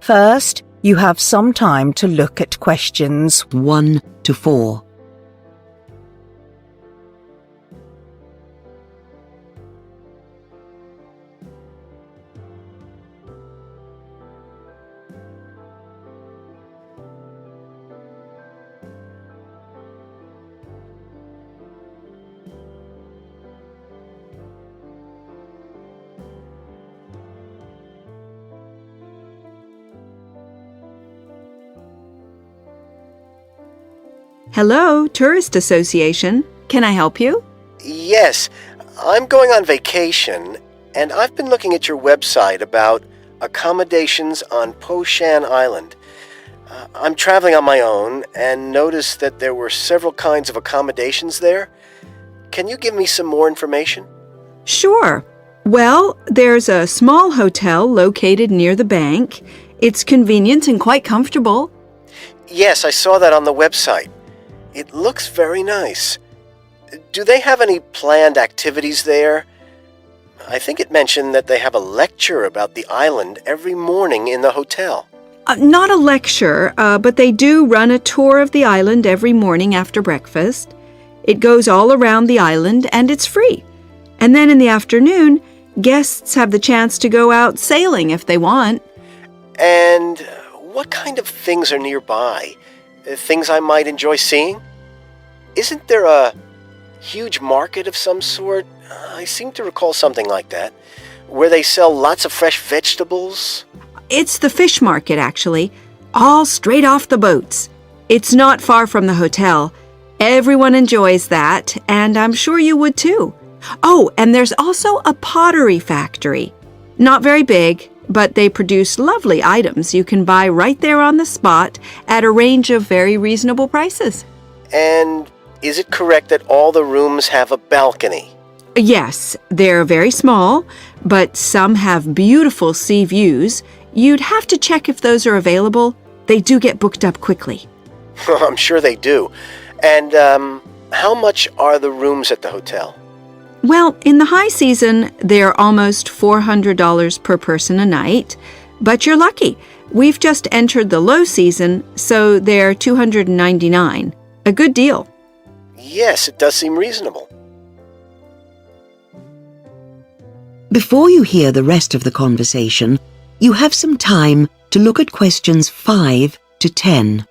First, you have some time to look at questions 1 to 4. Hello, Tourist Association. Can I help you? Yes, I'm going on vacation, and I've been looking at your website about accommodations on Po Shan Island. I'm traveling on my own and noticed that there were several kinds of accommodations there. Can you give me some more information? Sure. Well, there's a small hotel located near the bank. It's convenient and quite comfortable. Yes, I saw that on the website. It looks very nice. Do they have any planned activities there? I think it mentioned that they have a lecture about the island every morning in the hotel. Not a lecture, but they do run a tour of the island every morning after breakfast. It goes all around the island and it's free. And then in the afternoon, guests have the chance to go out sailing if they want. And what kind of things are nearby? Things I might enjoy seeing? Isn't there a huge market of some sort? I seem to recall something like that, where they sell lots of fresh vegetables. It's the fish market, actually, all straight off the boats. It's not far from the hotel. Everyone enjoys that, and I'm sure you would too. Oh, and there's also a pottery factory. Not very big, but they produce lovely items you can buy right there on the spot at a range of very reasonable prices. And is it correct that all the rooms have a balcony? Yes, they're very small, but some have beautiful sea views. You'd have to check if those are available. They do get booked up quickly. I'm sure they do. And how much are the rooms at the hotel? Well, in the high season, they're almost $400 per person a night. But you're lucky. We've just entered the low season, so they're $299. A good deal. Yes, it does seem reasonable. Before you hear the rest of the conversation, you have some time to look at questions 5 to 10.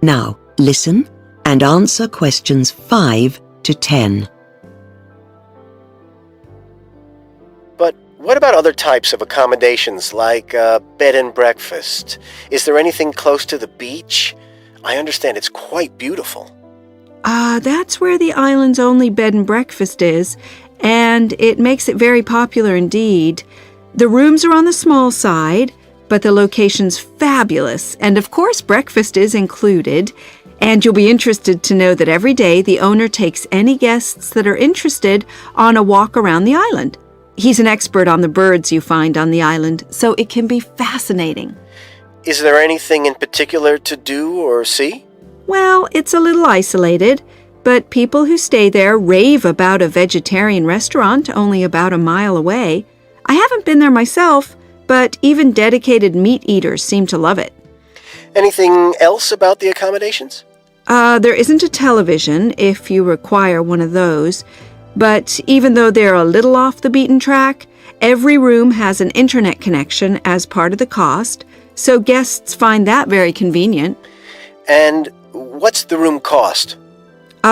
Now, listen and answer questions 5 to 10. But what about other types of accommodations, like bed and breakfast? Is there anything close to the beach? I understand it's quite beautiful. That's where the island's only bed and breakfast is, and it makes it very popular indeed. The rooms are on the small side, but the location's fabulous, and of course breakfast is included. And you'll be interested to know that every day the owner takes any guests that are interested on a walk around the island. He's an expert on the birds you find on the island, so it can be fascinating. Is there anything in particular to do or see? Well, it's a little isolated, but people who stay there rave about a vegetarian restaurant only about a mile away. I haven't been there myself, but even dedicated meat eaters seem to love it. Anything else about the accommodations? There isn't a television if you require one of those, but even though they're a little off the beaten track, every room has an internet connection as part of the cost, so guests find that very convenient. And what's the room cost?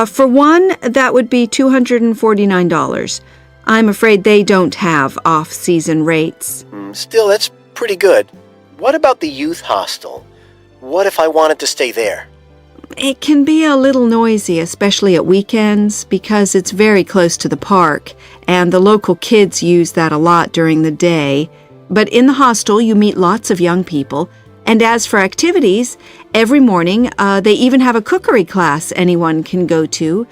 For one, that would be $249. I'm afraid they don't have off-season rates. Still, that's pretty good. What about the youth hostel? What if I wanted to stay there? It can be a little noisy, especially at weekends, because it's very close to the park, and the local kids use that a lot during the day. But in the hostel, you meet lots of young people. And as for activities, every morning they even have a cookery class anyone can go to.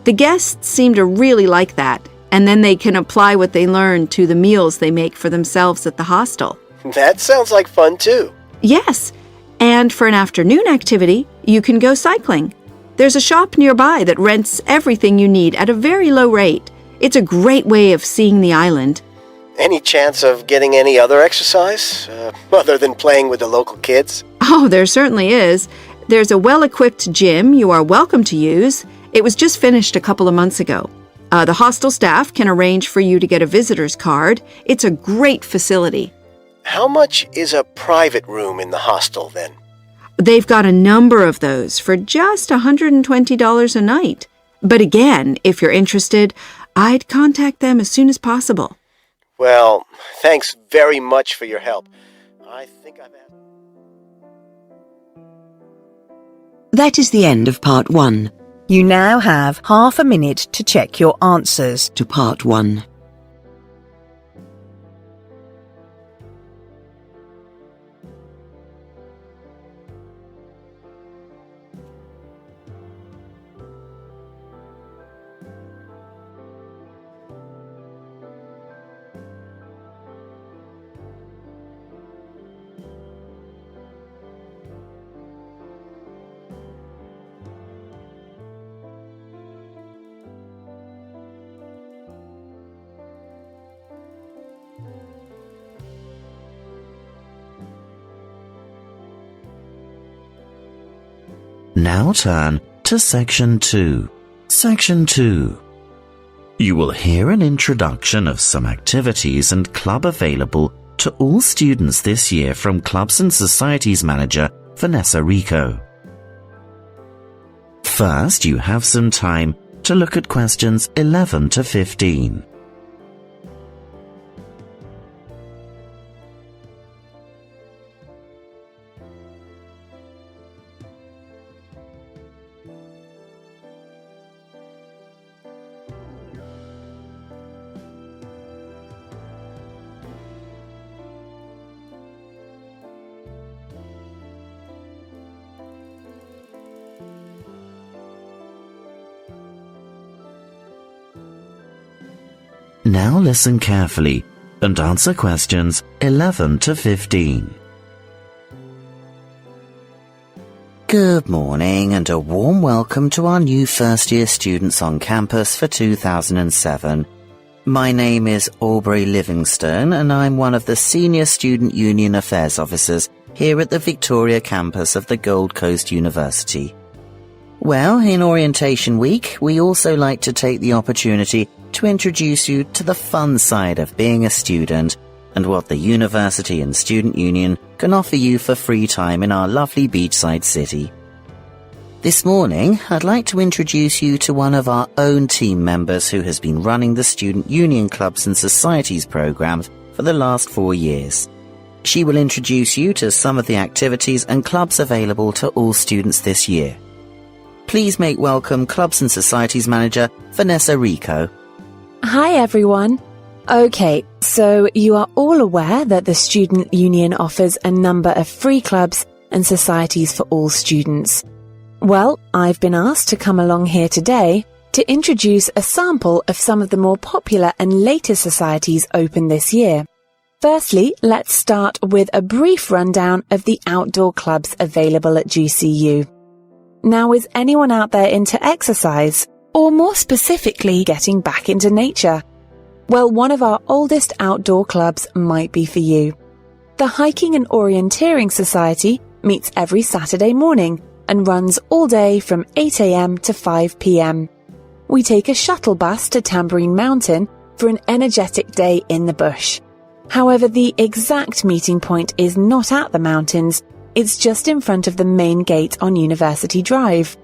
The guests seem to really like that, and then they can apply what they learn to the meals they make for themselves at the hostel. That sounds like fun too. Yes, and for an afternoon activity, you can go cycling. There's a shop nearby that rents everything you need at a very low rate. It's a great way of seeing the island. Any chance of getting any other exercise, other than playing with the local kids? Oh, there certainly is. There's a well-equipped gym you are welcome to use. It was just finished a couple of months ago. The hostel staff can arrange for you to get a visitor's card. It's a great facility. How much is a private room in the hostel then? They've got a number of those for just $120 a night. But again, if you're interested, I'd contact them as soon as possible. Well, thanks very much for your help. I think I've asked... That is the end of part 1 You now have half a minute to check your answers. to part 1. Now turn to Section 2. Section 2. You will hear an introduction of some activities and club available to all students this year from Clubs and Societies Manager Vanessa Rico. First, you have some time to look at questions 11 to 15. Now listen carefully and answer questions 11 to 15. Good morning and a warm welcome to our new first-year students on campus for 2007. My name is Aubrey Livingstone and I'm one of the Senior Student Union Affairs Officers here at the Victoria campus of the Gold Coast University. Well, in Orientation Week, we also like to take the opportunity to introduce you to the fun side of being a student and what the university and student union can offer you for free time in our lovely beachside city. This morning, I'd like to introduce you to one of our own team members who has been running the Student Union Clubs and Societies program for the last 4 years. She will introduce you to some of the activities and clubs available to all students this year. Please make welcome Clubs and Societies Manager Vanessa Rico. Hi everyone. Okay, so you are all aware that the Student Union offers a number of free clubs and societies for all students. Well, I've been asked to come along here today to introduce a sample of some of the more popular and later societies open this year. Firstly, let's start with a brief rundown of the outdoor clubs available at GCU. Now, is anyone out there into exercise? Or more specifically, getting back into nature? Well, one of our oldest outdoor clubs might be for you. The Hiking and Orienteering Society meets every Saturday morning and runs all day from 8 a.m. to 5 p.m. We take a shuttle bus to Tambourine Mountain for an energetic day in the bush. However, the exact meeting point is not at the mountains, it's just in front of the main gate on University Drive.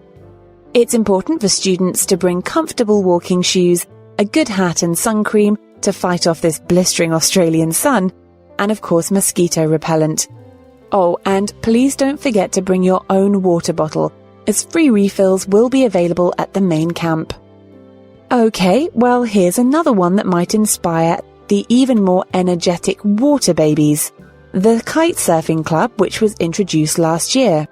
It's important for students to bring comfortable walking shoes, a good hat and sun cream to fight off this blistering Australian sun, and of course mosquito repellent. Oh, and please don't forget to bring your own water bottle, as free refills will be available at the main camp. Okay, well here's another one that might inspire the even more energetic water babies. the Kite Surfing Club, which was introduced last year.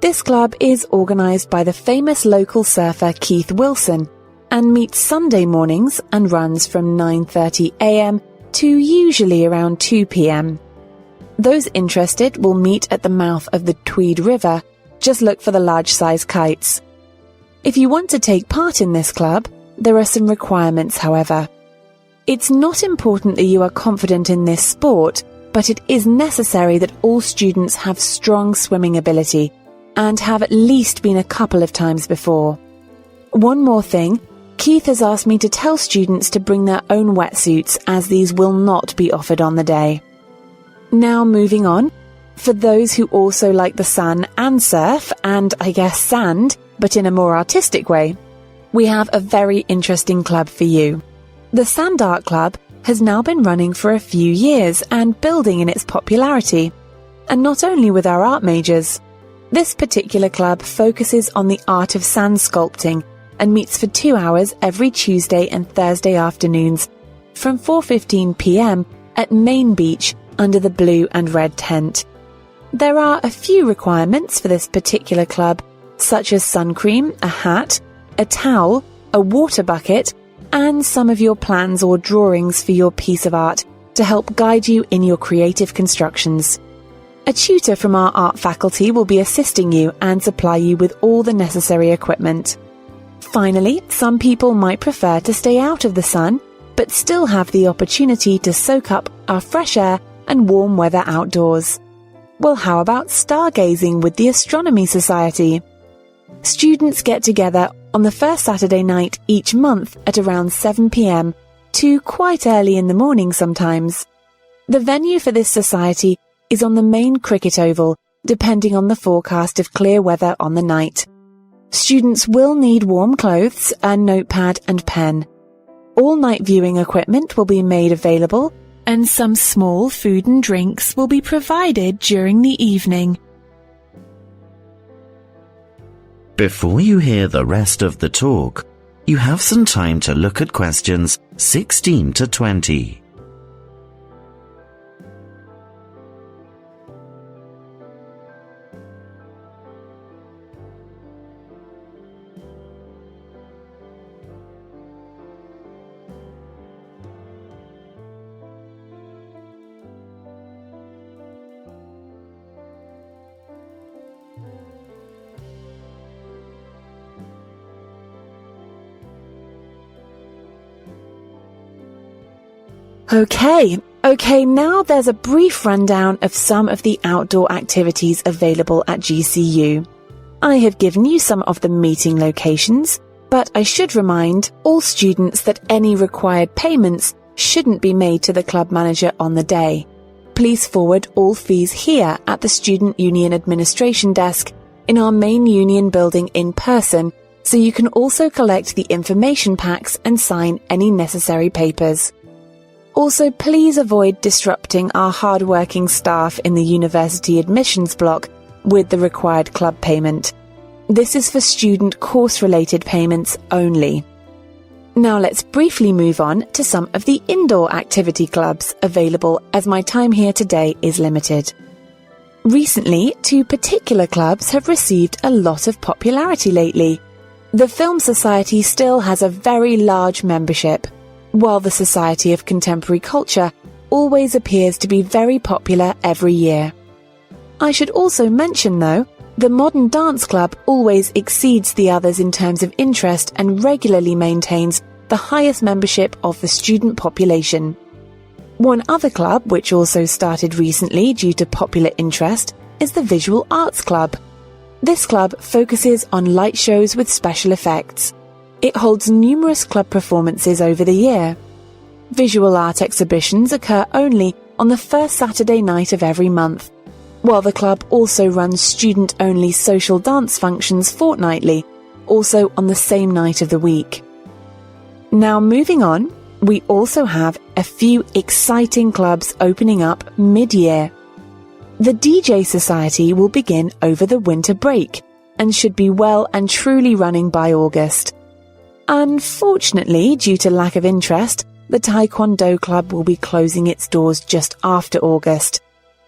This club is organised by the famous local surfer Keith Wilson and meets Sunday mornings and runs from 9:30 a.m. to usually around 2 p.m. Those interested will meet at the mouth of the Tweed River. Just look for the large-size kites. If you want to take part in this club, there are some requirements, however. It's not important that you are confident in this sport, but it is necessary that all students have strong swimming ability and have at least been a couple of times before. One more thing, Keith has asked me to tell students to bring their own wetsuits, as these will not be offered on the day. Now moving on, for those who also like the sun and surf, and I guess sand, but in a more artistic way, we have a very interesting club for you. The Sand Art Club has now been running for a few years and building in its popularity, and not only with our art majors. This particular club focuses on the art of sand sculpting and meets for 2 hours every Tuesday and Thursday afternoons from 4:15 p.m. at Main Beach under the blue and red tent. There are a few requirements for this particular club, such as sun cream, a hat, a towel, a water bucket, and some of your plans or drawings for your piece of art to help guide you in your creative constructions. A tutor from our art faculty will be assisting you and supply you with all the necessary equipment. Finally, some people might prefer to stay out of the sun, but still have the opportunity to soak up our fresh air and warm weather outdoors. Well, how about stargazing with the Astronomy Society? Students get together on the first Saturday night each month at around 7 p.m. to quite early in the morning sometimes. The venue for this society is on the main cricket oval, depending on the forecast of clear weather on the night. Students will need warm clothes, a notepad and pen. All night viewing equipment will be made available, and some small food and drinks will be provided during the evening. Before you hear the rest of the talk, you have some time to look at questions 16 to 20. Okay, now there's a brief rundown of some of the outdoor activities available at GCU. I have given you some of the meeting locations, but I should remind all students that any required payments shouldn't be made to the club manager on the day. Please forward all fees here at the Student Union Administration Desk in our main union building in person, so you can also collect the information packs and sign any necessary papers. Also, please avoid disrupting our hard-working staff in the university admissions block with the required club payment. This is for student course-related payments only. Now let's briefly move on to some of the indoor activity clubs available, as my time here today is limited. Recently, 2 particular clubs have received a lot of popularity lately. The Film Society still has a very large membership, while the Society of Contemporary Culture always appears to be very popular every year. I should also mention, though, the Modern Dance Club always exceeds the others in terms of interest and regularly maintains the highest membership of the student population. One other club, which also started recently due to popular interest, is the Visual Arts Club. This club focuses on light shows with special effects. It holds numerous club performances over the year. Visual art exhibitions occur only on the first Saturday night of every month, while the club also runs student-only social dance functions fortnightly, also on the same night of the week. Now moving on, we also have a few exciting clubs opening up mid-year. The DJ Society will begin over the winter break and should be well and truly running by August. Unfortunately, due to lack of interest, the Taekwondo Club will be closing its doors just after August,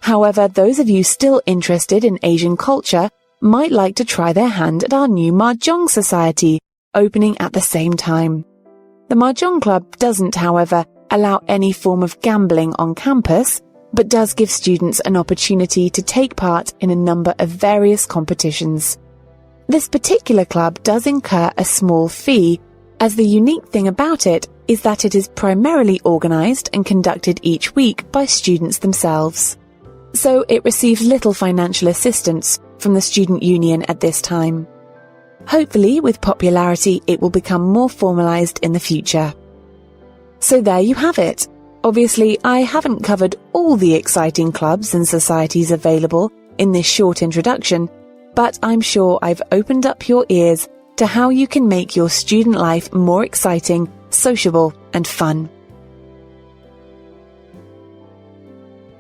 However, those of you still interested in Asian culture might like to try their hand at our new Mahjong Society, opening at the same time. The Mahjong Club doesn't, however, allow any form of gambling on campus, but does give students an opportunity to take part in a number of various competitions. This particular club does incur a small fee, as the unique thing about it is that it is primarily organised and conducted each week by students themselves. So it receives little financial assistance from the student union at this time. Hopefully, with popularity, it will become more formalised in the future. So there you have it. Obviously, I haven't covered all the exciting clubs and societies available in this short introduction, but I'm sure I've opened up your ears to how you can make your student life more exciting, sociable, and fun.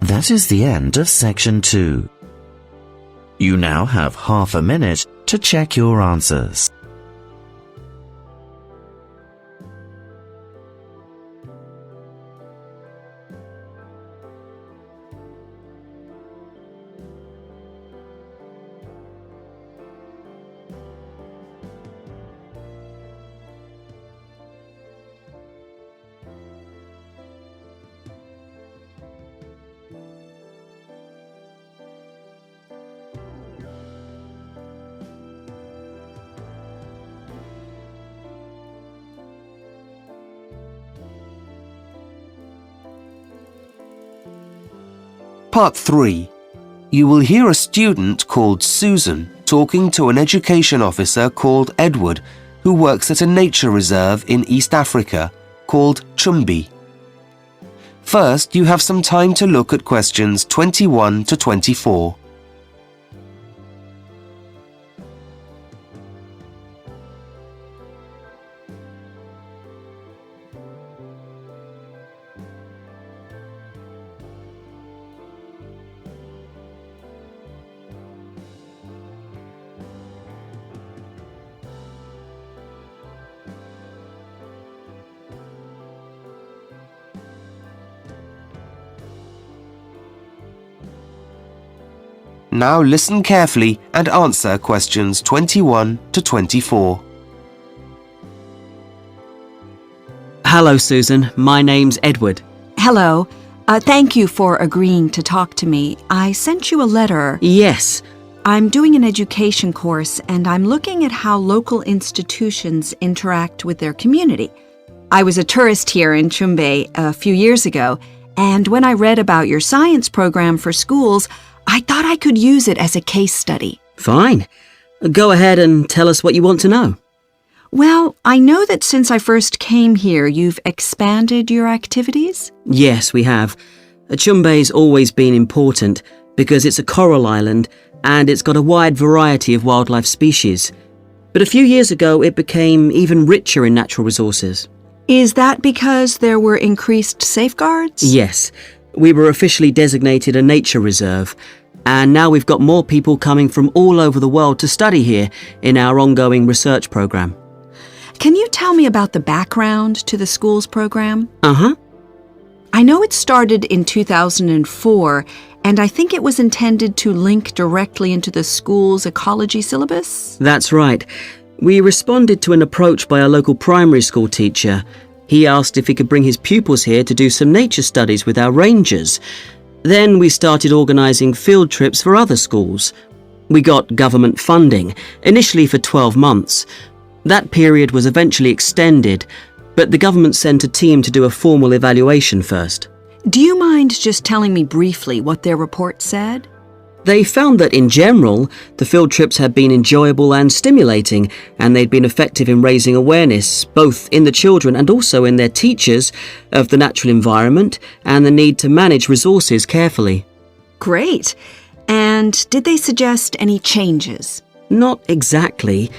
That is the end of section 2. You now have half a minute to check your answers. Part 3. You will hear a student called Susan talking to an education officer called Edward, who works at a nature reserve in East Africa called Chumbi. First, you have some time to look at questions 21 to 24. Now listen carefully and answer questions 21 to 24. Hello, Susan. My name's Edward. Hello. Thank you for agreeing to talk to me. I sent you a letter. Yes. I'm doing an education course, and I'm looking at how local institutions interact with their community. I was a tourist here in Chumbe a few years ago, and when I read about your science program for schools, I thought I could use it as a case study. Fine. Go ahead and tell us what you want to know. Well, I know that since I first came here, you've expanded your activities? Yes, we have. Chumbe's always been important because it's a coral island and it's got a wide variety of wildlife species. But a few years ago, it became even richer in natural resources. Is that because there were increased safeguards? Yes. We were officially designated a nature reserve, and now we've got more people coming from all over the world to study here in our ongoing research program. Can you tell me about the background to the school's program? Uh-huh. I know it started in 2004, and I think it was intended to link directly into the school's ecology syllabus? That's right. We responded to an approach by a local primary school teacher. He asked if he could bring his pupils here to do some nature studies with our rangers. Then we started organising field trips for other schools. We got government funding, initially for 12 months. That period was eventually extended, but the government sent a team to do a formal evaluation first. Do you mind just telling me briefly what their report said? They found that in general, the field trips had been enjoyable and stimulating, and they'd been effective in raising awareness, both in the children and also in their teachers, of the natural environment and the need to manage resources carefully. Great. And did they suggest any changes? Not exactly.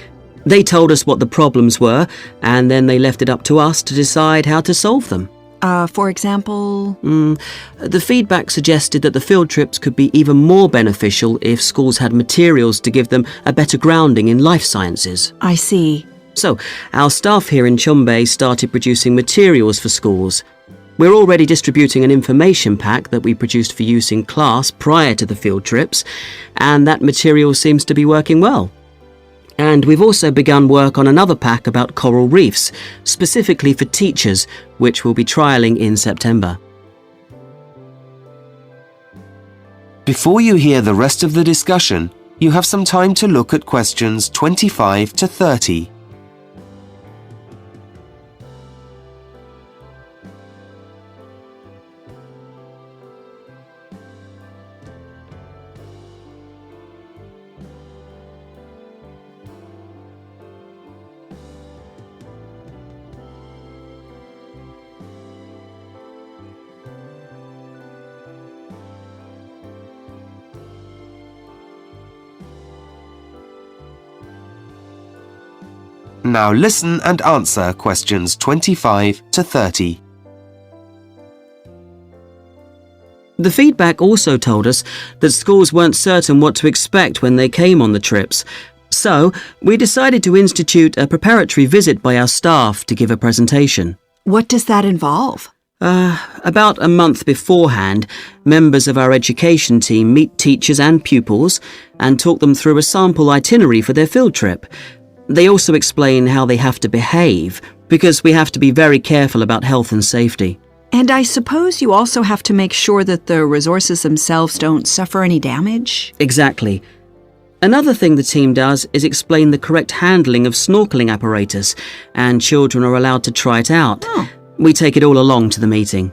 They told us what the problems were, and then they left it up to us to decide how to solve them. For example? The feedback suggested that the field trips could be even more beneficial if schools had materials to give them a better grounding in life sciences. I see. So, our staff here in Chumbe started producing materials for schools. We're already distributing an information pack that we produced for use in class prior to the field trips, and that material seems to be working well. And we've also begun work on another pack about coral reefs, specifically for teachers, which we'll be trialling in September. Before you hear the rest of the discussion, you have some time to look at questions 25 to 30. Now listen and answer questions 25 to 30. The feedback also told us that schools weren't certain what to expect when they came on the trips. So, we decided to institute a preparatory visit by our staff to give a presentation. What does that involve? About a month beforehand, members of our education team meet teachers and pupils and talk them through a sample itinerary for their field trip. They also explain how they have to behave, because we have to be very careful about health and safety. And I suppose you also have to make sure that the resources themselves don't suffer any damage? Exactly. Another thing the team does is explain the correct handling of snorkeling apparatus, and children are allowed to try it out. Oh. We take it all along to the meeting.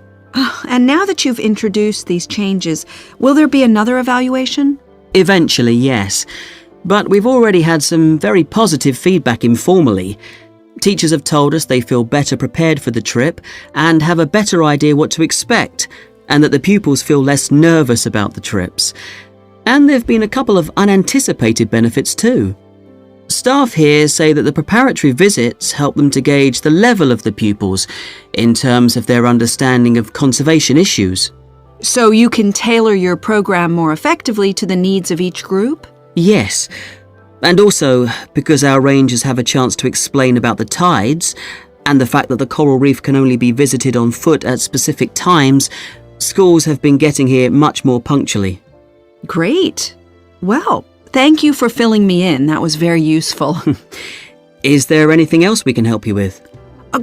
And now that you've introduced these changes, will there be another evaluation? Eventually, yes. But we've already had some very positive feedback informally. Teachers have told us they feel better prepared for the trip and have a better idea what to expect, and that the pupils feel less nervous about the trips. And there have been a couple of unanticipated benefits too. Staff here say that the preparatory visits help them to gauge the level of the pupils in terms of their understanding of conservation issues. So you can tailor your program more effectively to the needs of each group? Yes, and also because our rangers have a chance to explain about the tides and the fact that the coral reef can only be visited on foot at specific times, schools have been getting here much more punctually. Great. Well, thank you for filling me in. That was very useful. Is there anything else we can help you with?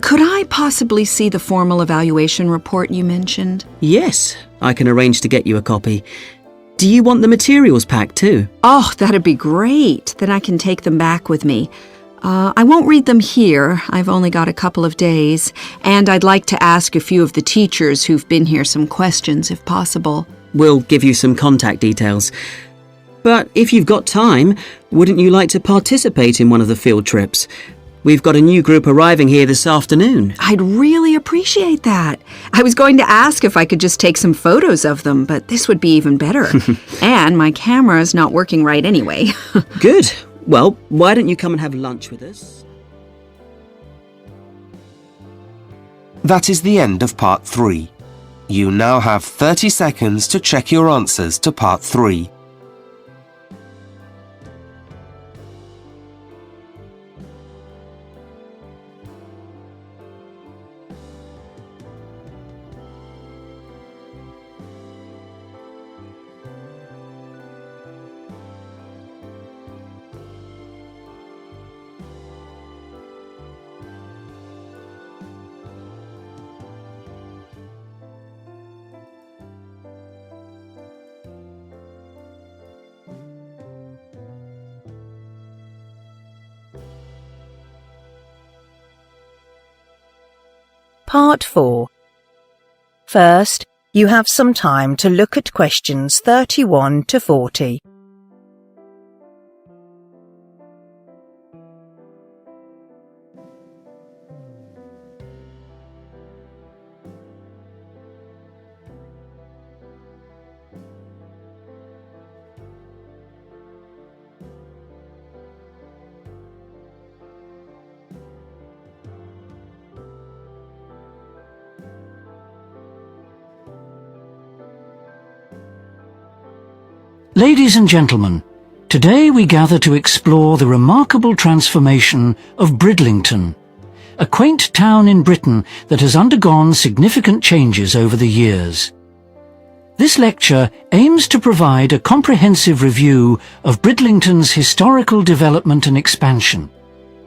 Could I possibly see the formal evaluation report you mentioned? Yes, I can arrange to get you a copy. Do you want the materials pack too? Oh, that'd be great. Then I can take them back with me. I won't read them here. I've only got a couple of days. And I'd like to ask a few of the teachers who've been here some questions, if possible. We'll give you some contact details. But if you've got time, wouldn't you like to participate in one of the field trips? We've got a new group arriving here this afternoon. I'd really appreciate that. I was going to ask if I could just take some photos of them, but this would be even better. And my camera's not working right anyway. Good. Well, why don't you come and have lunch with us? That is the end of part 3. You now have 30 seconds to check your answers to part 3. Part 4. First, you have some time to look at questions 31 to 40. Ladies and gentlemen, today we gather to explore the remarkable transformation of Bridlington. a quaint town in Britain that has undergone significant changes over the years. This lecture aims to provide a comprehensive review of Bridlington's historical development and expansion,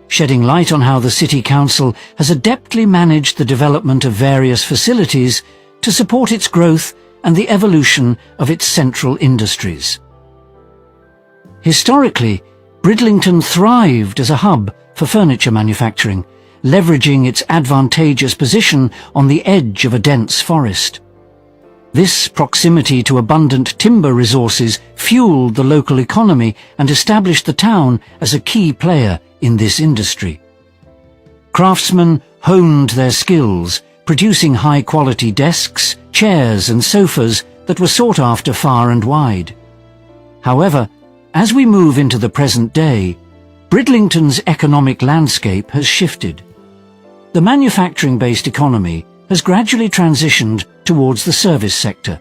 shedding light on how the City Council has adeptly managed the development of various facilities to support its growth and the evolution of its central industries. Historically, Bridlington thrived as a hub for furniture manufacturing, leveraging its advantageous position on the edge of a dense forest. This proximity to abundant timber resources fueled the local economy and established the town as a key player in this industry. Craftsmen honed their skills, producing high-quality desks, chairs and sofas that were sought after far and wide. However, as we move into the present day, Bridlington's economic landscape has shifted. The manufacturing-based economy has gradually transitioned towards the service sector,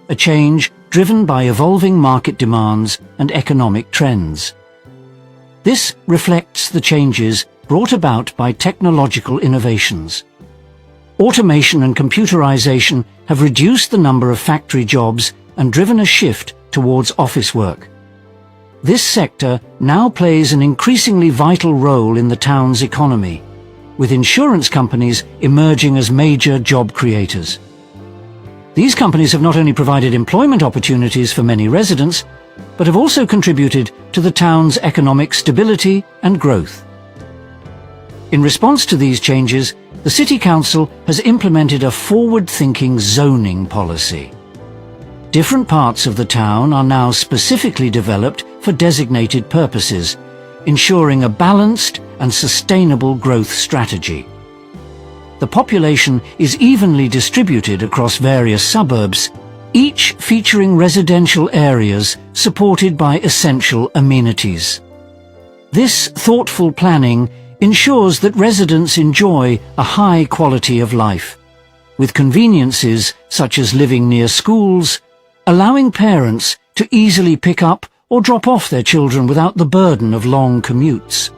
a change driven by evolving market demands and economic trends. This reflects the changes brought about by technological innovations. Automation and computerization have reduced the number of factory jobs and driven a shift towards office work. This sector now plays an increasingly vital role in the town's economy, with insurance companies emerging as major job creators. These companies have not only provided employment opportunities for many residents, but have also contributed to the town's economic stability and growth. In response to these changes, the City Council has implemented a forward-thinking zoning policy. Different parts of the town are now specifically developed for designated purposes, ensuring a balanced and sustainable growth strategy. The population is evenly distributed across various suburbs, each featuring residential areas supported by essential amenities. This thoughtful planning ensures that residents enjoy a high quality of life, with conveniences such as living near schools, allowing parents to easily pick up or drop off their children without the burden of long commutes.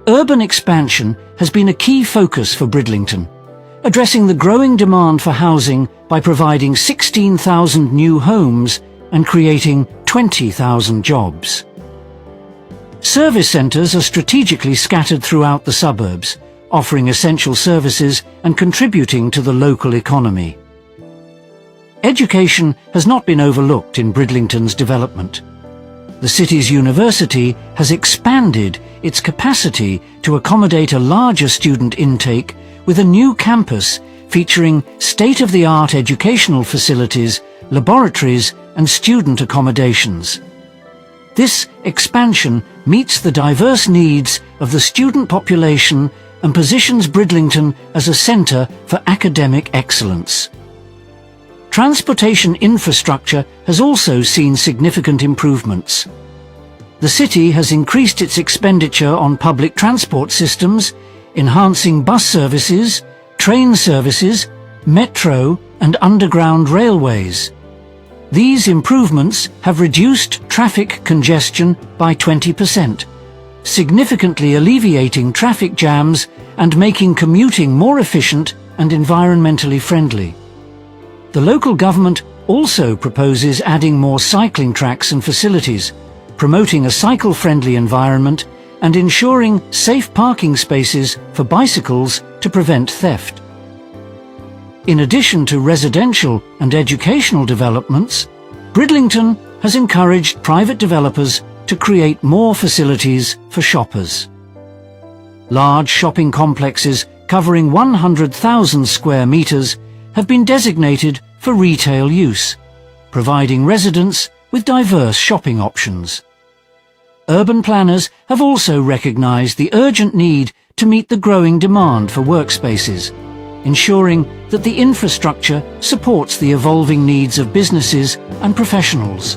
Urban expansion has been a key focus for Bridlington, addressing the growing demand for housing by providing 16,000 new homes and creating 20,000 jobs. Service centres are strategically scattered throughout the suburbs, offering essential services and contributing to the local economy. Education has not been overlooked in Bridlington's development. The city's university has expanded its capacity to accommodate a larger student intake with a new campus featuring state-of-the-art educational facilities, laboratories and student accommodations. This expansion meets the diverse needs of the student population and positions Bridlington as a centre for academic excellence. Transportation infrastructure has also seen significant improvements. The city has increased its expenditure on public transport systems, enhancing bus services, train services, metro and underground railways. These improvements have reduced traffic congestion by 20%, significantly alleviating traffic jams and making commuting more efficient and environmentally friendly. The local government also proposes adding more cycling tracks and facilities, promoting a cycle-friendly environment and ensuring safe parking spaces for bicycles to prevent theft. In addition to residential and educational developments, Bridlington has encouraged private developers to create more facilities for shoppers. Large shopping complexes covering 100,000 square metres have been designated for retail use, providing residents with diverse shopping options. Urban planners have also recognised the urgent need to meet the growing demand for workspaces, ensuring that the infrastructure supports the evolving needs of businesses and professionals.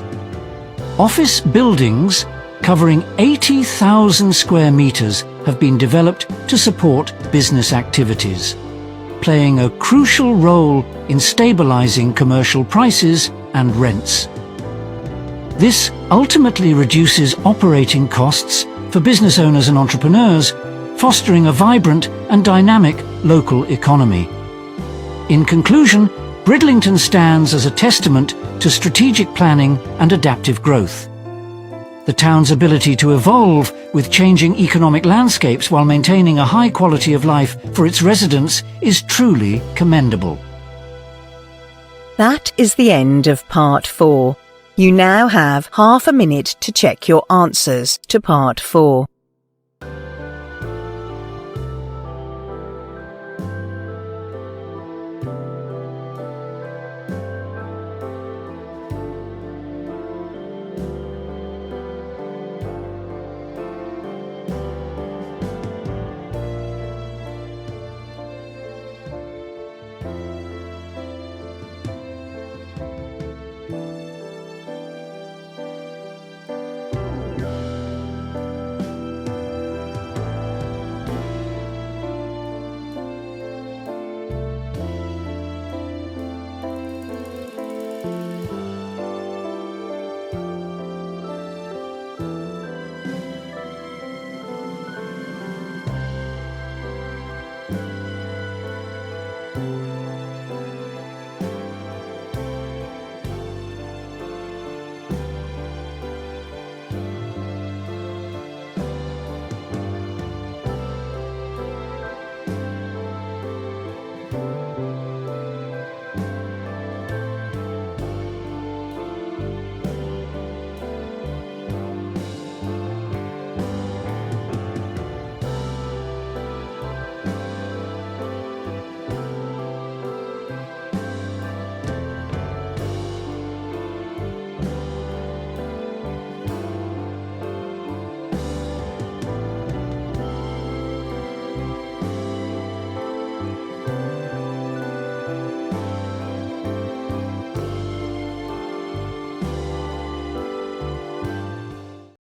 Office buildings covering 80,000 square metres have been developed to support business activities, playing a crucial role in stabilising commercial prices and rents. This ultimately reduces operating costs for business owners and entrepreneurs, fostering a vibrant and dynamic local economy. In conclusion, Bridlington stands as a testament to strategic planning and adaptive growth. The town's ability to evolve with changing economic landscapes while maintaining a high quality of life for its residents is truly commendable. That is the end of Part 4. You now have half a minute to check your answers to Part 4.